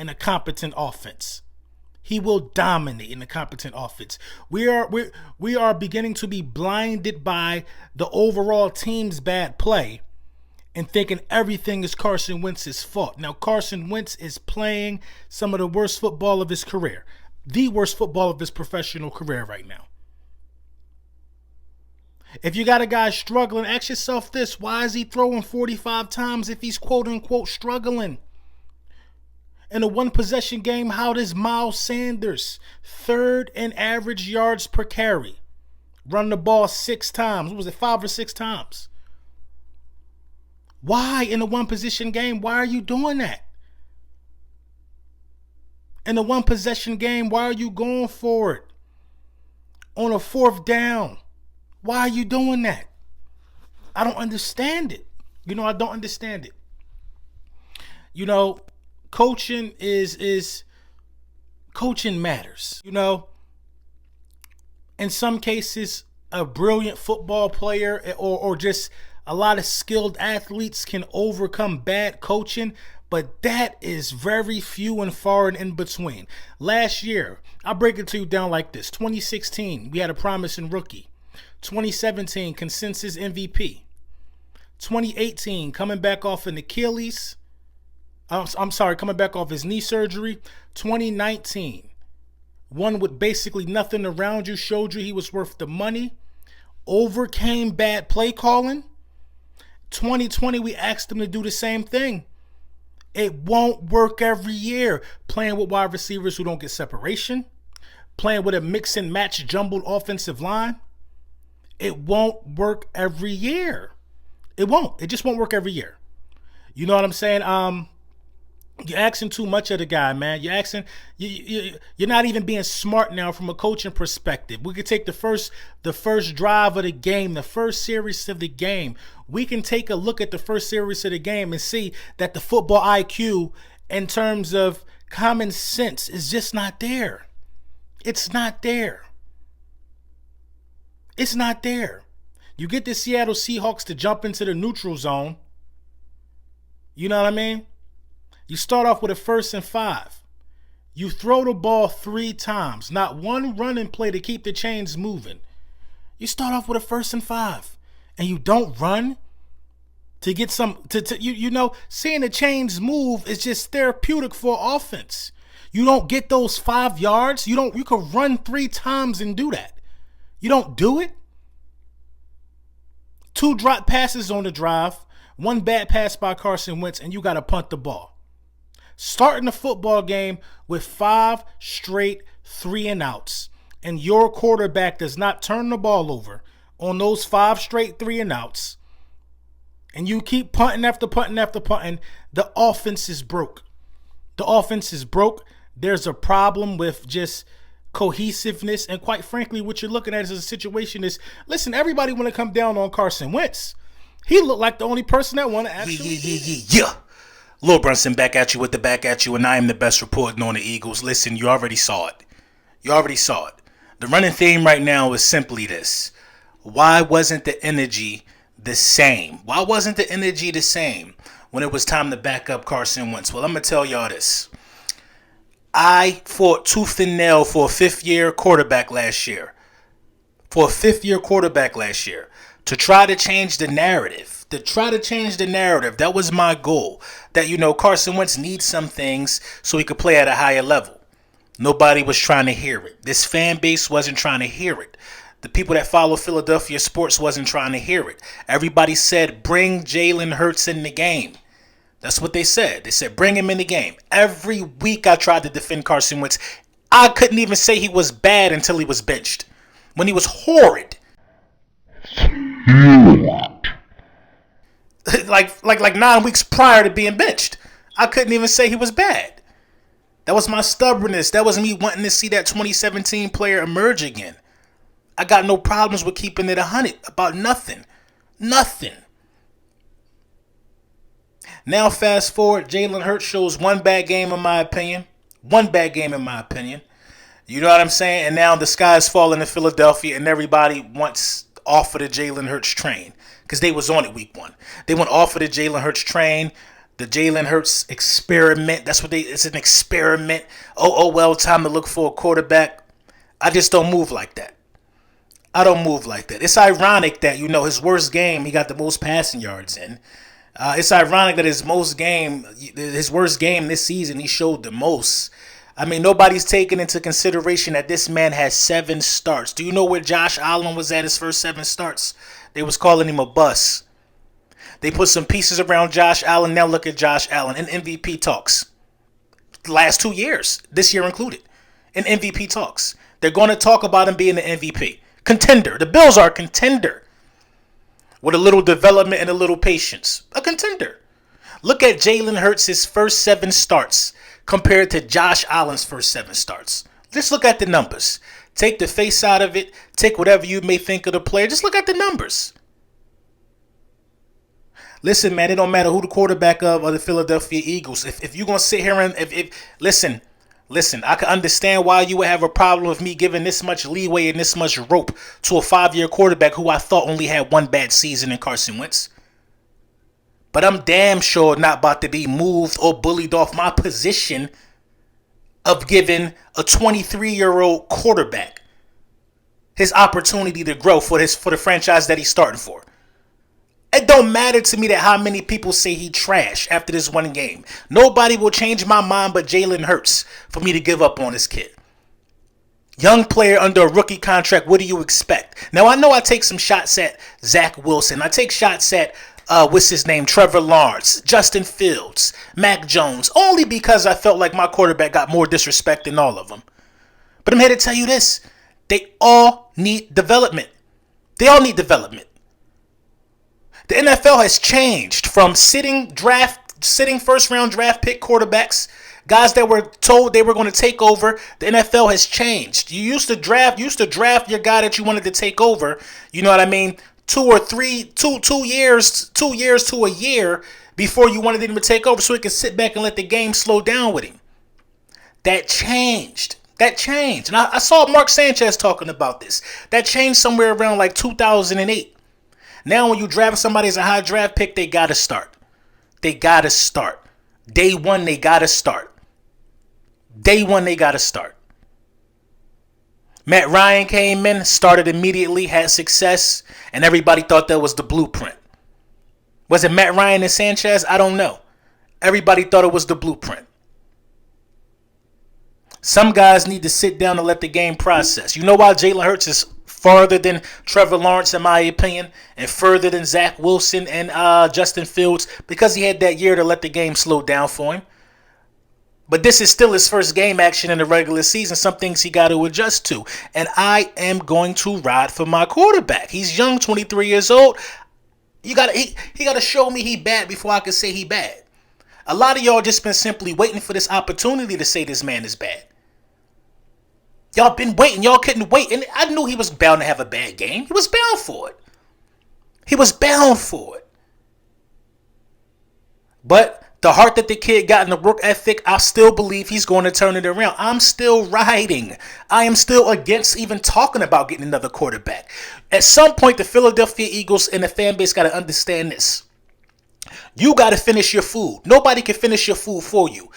in a competent offense. He will dominate in a competent offense. We are beginning to be blinded by the overall team's bad play and thinking everything is Carson Wentz's fault. Now, Carson Wentz is playing some of the worst football of his career. The worst football of his professional career right now. If you got a guy struggling, ask yourself this. Why is he throwing 45 times if he's quote-unquote struggling? In a one-possession game, how does Miles Sanders, third in average yards per carry, run the ball 6 times? What was it, 5 or 6 times? Why in a one-possession game? Why are you doing that? In a one-possession game, why are you going for it? On a 4th down, why are you doing that? I don't understand it. I don't understand it. Coaching coaching matters. In some cases, a brilliant football player or just a lot of skilled athletes can overcome bad coaching, but that is very few and far and in between. Last year, I'll break it to you down like this. 2016, we had a promising rookie. 2017, consensus MVP. 2018, coming back off an Achilles. Coming back off his knee surgery. 2019, one with basically nothing around you, showed you he was worth the money, overcame bad play calling. 2020, we asked him to do the same thing. It won't work every year. Playing with wide receivers who don't get separation, playing with a mix and match jumbled offensive line. It won't work every year. It won't. It just won't work every year. You know what I'm saying? You're asking too much of the guy, man. You're not even being smart now from a coaching perspective. We could take the first drive of the game, the first series of the game. We can take a look at the first series of the game and see that the football IQ in terms of common sense is just not there. It's not there. It's not there. You get the Seattle Seahawks to jump into the neutral zone. You know what I mean? You start off with a 1st and 5. You throw the ball 3 times. Not one running play to keep the chains moving. You start off with a 1st and 5. And you don't run to get some... seeing the chains move is just therapeutic for offense. You don't get those 5 yards. You can run 3 times and do that. You don't do it. 2 drop passes on the drive. 1 bad pass by Carson Wentz, and you got to punt the ball. Starting the football game with 5 straight 3-and-outs, and your quarterback does not turn the ball over on those 5 straight 3-and-outs, and you keep punting after punting after punting, the offense is broke. The offense is broke. There's a problem with just cohesiveness, and quite frankly, what you're looking at as a situation is, listen, everybody want to come down on Carson Wentz. He looked like the only person that want to actually... Yeah. Lil Brunson back at you with the back at you, and I am the best reporting on the Eagles. Listen, you already saw it. The running theme right now is simply this. Why wasn't the energy the same? Why wasn't the energy the same when it was time to back up Carson Wentz? Well, I'm going to tell y'all this. I fought tooth and nail for a 5th-year quarterback last year. To try to change the narrative. That was my goal. That, Carson Wentz needs some things so he could play at a higher level. Nobody was trying to hear it. This fan base wasn't trying to hear it. The people that follow Philadelphia sports wasn't trying to hear it. Everybody said, bring Jalen Hurts in the game. That's what they said. They said, bring him in the game. Every week I tried to defend Carson Wentz. I couldn't even say he was bad until he was benched. When he was horrid. like 9 weeks prior to being benched. I couldn't even say he was bad. That was my stubbornness. That was me wanting to see that 2017 player emerge again. I got no problems with keeping it 100 about nothing. Now fast forward, Jalen Hurts shows one bad game in my opinion. You know what I'm saying? And now the sky's falling in Philadelphia and everybody wants off of the Jalen Hurts train. Because they was on it week 1. They went off of the Jalen Hurts train. The Jalen Hurts experiment. That's what it's an experiment. Oh, well, time to look for a quarterback. I just don't move like that. I don't move like that. It's ironic that, his worst game, he got the most passing yards in. It's ironic that his worst game this season, he showed the most. I mean, nobody's taking into consideration that this man has 7 starts. Do you know where Josh Allen was at his first 7 starts? They was calling him a bust. They put some pieces around Josh Allen. Now look at Josh Allen in MVP talks. The last 2 years, this year included, in MVP talks. They're going to talk about him being the MVP. Contender. The Bills are a contender. With a little development and a little patience. A contender. Look at Jalen Hurts' first 7 starts compared to Josh Allen's first 7 starts. Just look at the numbers. Take the face out of it. Take whatever you may think of the player. Just look at the numbers. Listen, man, it don't matter who the quarterback of the Philadelphia Eagles. If you're going to sit here and listen, I can understand why you would have a problem with me giving this much leeway and this much rope to a 5-year quarterback who I thought only had 1 bad season in Carson Wentz. But I'm damn sure not about to be moved or bullied off my position of giving a 23-year-old quarterback his opportunity to grow for the franchise that he's starting for. It don't matter to me that how many people say he trash after this 1 game. Nobody will change my mind but Jalen Hurts for me to give up on this kid. Young player under a rookie contract, what do you expect? Now, I know I take some shots at Zach Wilson. I take shots at, what's his name, Trevor Lawrence, Justin Fields, Mac Jones, only because I felt like my quarterback got more disrespect than all of them. But I'm here to tell you this. They all need development. They all need development. The NFL has changed from sitting first round draft pick quarterbacks, guys that were told they were going to take over. The NFL has changed. You used to draft your guy that you wanted to take over. You know what I mean? 2 years to a year before you wanted him to take over so he could sit back and let the game slow down with him. That changed. And I saw Mark Sanchez talking about this. That changed somewhere around like 2008. Now when you draft somebody as a high draft pick, they got to start. Day 1, they got to start. Matt Ryan came in, started immediately, had success, and everybody thought that was the blueprint. Was it Matt Ryan and Sanchez? I don't know. Everybody thought it was the blueprint. Some guys need to sit down and let the game process. You know why Jalen Hurts is farther than Trevor Lawrence, in my opinion, and further than Zach Wilson and Justin Fields? Because he had that year to let the game slow down for him. But this is still his first game action in the regular season. Some things he got to adjust to. And I am going to ride for my quarterback. He's young, 23 years old. He got to show me he bad before I can say he bad. A lot of y'all just been simply waiting for this opportunity to say this man is bad. Y'all been waiting. Y'all couldn't wait. And I knew he was bound to have a bad game. He was bound for it. But the heart that the kid got and the work ethic, I still believe he's going to turn it around. I'm still riding. I am still against even talking about getting another quarterback. At some point, the Philadelphia Eagles and the fan base got to understand this. You got to finish your food. Nobody can finish your food for you.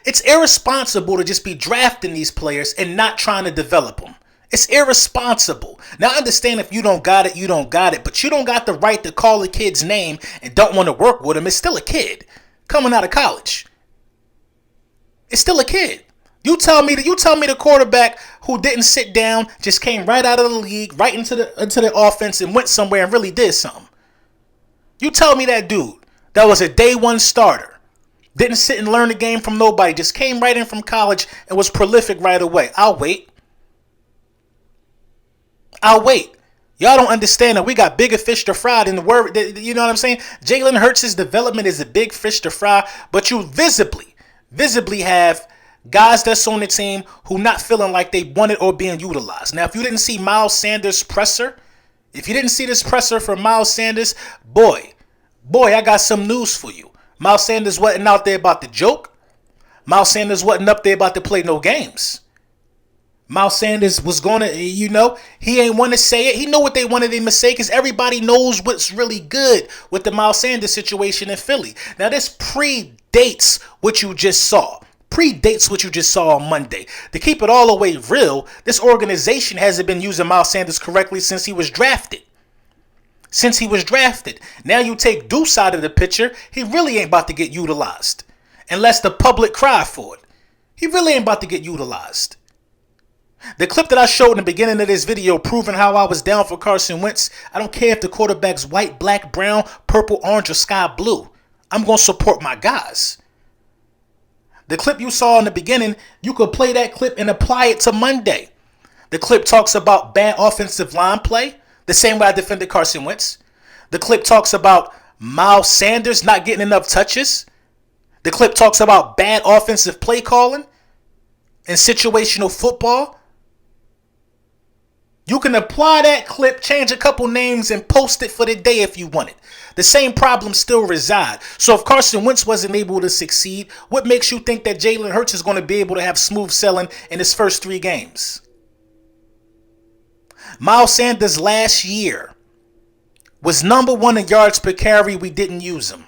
It's irresponsible to just be drafting these players and not trying to develop them. It's irresponsible. Now, I understand if you don't got it, you don't got it. But you don't got the right to call a kid's name and don't want to work with him. It's still a kid coming out of college. It's still a kid. You tell me the quarterback who didn't sit down just came right out of the league, right into the offense and went somewhere and really did something. You tell me that dude that was a day 1 starter, didn't sit and learn the game from nobody, just came right in from college and was prolific right away. I'll wait. Y'all don't understand that we got bigger fish to fry than the word. You know what I'm saying? Jalen Hurts' development is a big fish to fry, but you visibly have guys that's on the team who not feeling like they wanted or being utilized. Now, if you didn't see Miles Sanders' presser, if you didn't see this presser from Miles Sanders, boy, I got some news for you. Miles Sanders wasn't out there about to joke. Miles Sanders wasn't up there about to play no games. Miles Sanders was going to, he ain't want to say it. He know what they wanted him to say because everybody knows what's really good with the Miles Sanders situation in Philly. Now, this predates what you just saw. Predates what you just saw on Monday. To keep it all the way real, this organization hasn't been using Miles Sanders correctly since he was drafted. Now you take Deuce out of the picture, he really ain't about to get utilized. Unless the public cry for it. He really ain't about to get utilized. The clip that I showed in the beginning of this video proving how I was down for Carson Wentz, I don't care if the quarterback's white, black, brown, purple, orange, or sky blue. I'm going to support my guys. The clip you saw in the beginning, you could play that clip and apply it to Monday. The clip talks about bad offensive line play, the same way I defended Carson Wentz. The clip talks about Miles Sanders not getting enough touches. The clip talks about bad offensive play calling and situational football. You can apply that clip, change a couple names, and post it for the day if you want it. The same problems still reside. So if Carson Wentz wasn't able to succeed, what makes you think that Jalen Hurts is going to be able to have smooth sailing in his first 3 games? Miles Sanders last year was number 1 in yards per carry. We didn't use him.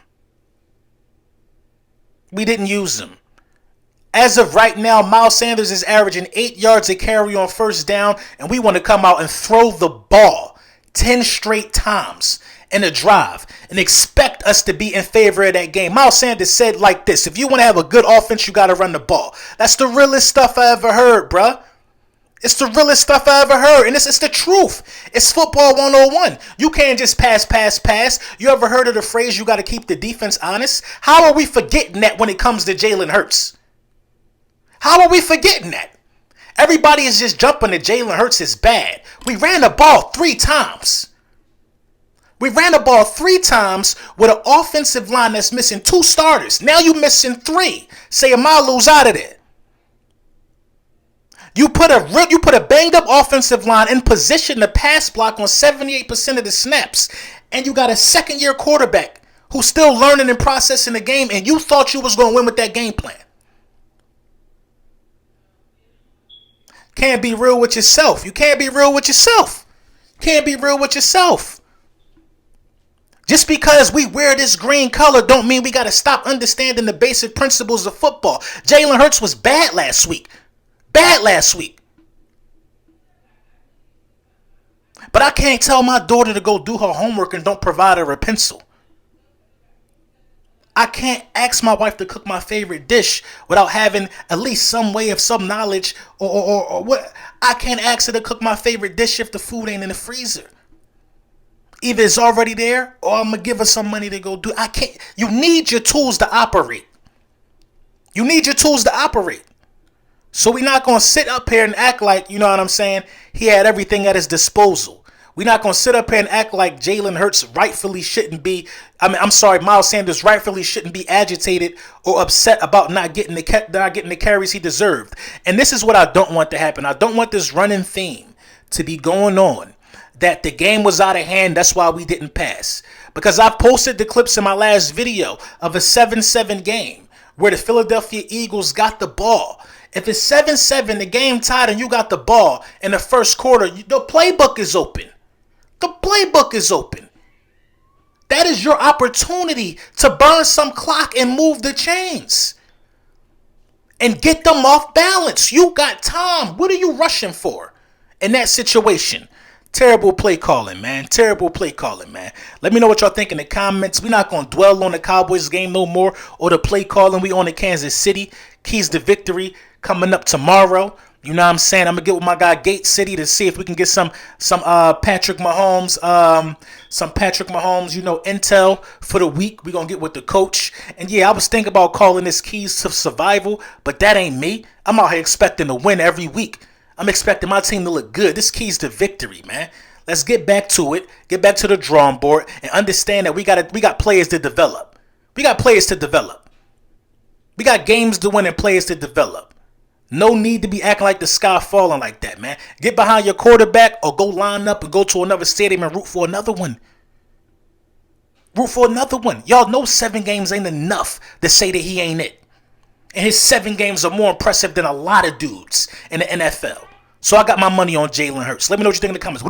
As of right now, Miles Sanders is averaging 8 yards a carry on first down, and we want to come out and throw the ball 10 straight times in a drive and expect us to be in favor of that game. Miles Sanders said like this: if you want to have a good offense, you got to run the ball. That's the realest stuff I ever heard, bruh. It's the realest stuff I ever heard, and it's the truth. It's football 101. You can't just pass. You ever heard of the phrase, you got to keep the defense honest? How are we forgetting that when it comes to Jalen Hurts? How are we forgetting that? Everybody is just jumping that Jalen Hurts is bad. We ran the ball 3 times. We ran the ball 3 times with an offensive line that's missing 2 starters. Now you missing 3. Say Amalu's out of there. You put a banged up offensive line in position to pass block on 78% of the snaps. And you got a second-year quarterback who's still learning and processing the game, and you thought you was going to win with that game plan. Can't be real with yourself. You can't be real with yourself. Just because we wear this green color don't mean we got to stop understanding the basic principles of football. Jalen Hurts was bad last week. But I can't tell my daughter to go do her homework and don't provide her a pencil. I can't ask my wife to cook my favorite dish without having at least some way of some knowledge or what. I can't ask her to cook my favorite dish if the food ain't in the freezer. Either it's already there or I'm going to give her some money to go do it. I can't. You need your tools to operate. So we're not going to sit up here and act like, you know what I'm saying, he had everything at his disposal. We're not going to sit up here and act like Jalen Hurts rightfully shouldn't be, Miles Sanders rightfully shouldn't be agitated or upset about not getting the carries he deserved. And this is what I don't want to happen. I don't want this running theme to be going on that the game was out of hand, that's why we didn't pass. Because I posted the clips in my last video of a 7-7 game where the Philadelphia Eagles got the ball. If it's 7-7, the game tied and you got the ball in the first quarter, the playbook is open. That is your opportunity to burn some clock and move the chains. And get them off balance. You got time. What are you rushing for in that situation? Terrible play calling, man. Let me know what y'all think in the comments. We're not going to dwell on the Cowboys game no more or the play calling. We on to Kansas City. Keys to victory coming up tomorrow. You know what I'm saying? I'm going to get with my guy Gate City to see if we can get some Patrick Mahomes, intel for the week. We're going to get with the coach. And yeah, I was thinking about calling this Keys to Survival, but that ain't me. I'm out here expecting to win every week. I'm expecting my team to look good. This Keys to victory, man. Let's get back to it. Get back to the drawing board and understand that we got players to develop. We got games to win and players to develop. No need to be acting like the sky falling like that, man. Get behind your quarterback or go line up and go to another stadium and root for another one. Y'all know 7 games ain't enough to say that he ain't it. And his 7 games are more impressive than a lot of dudes in the NFL. So I got my money on Jalen Hurts. Let me know what you think in the comments.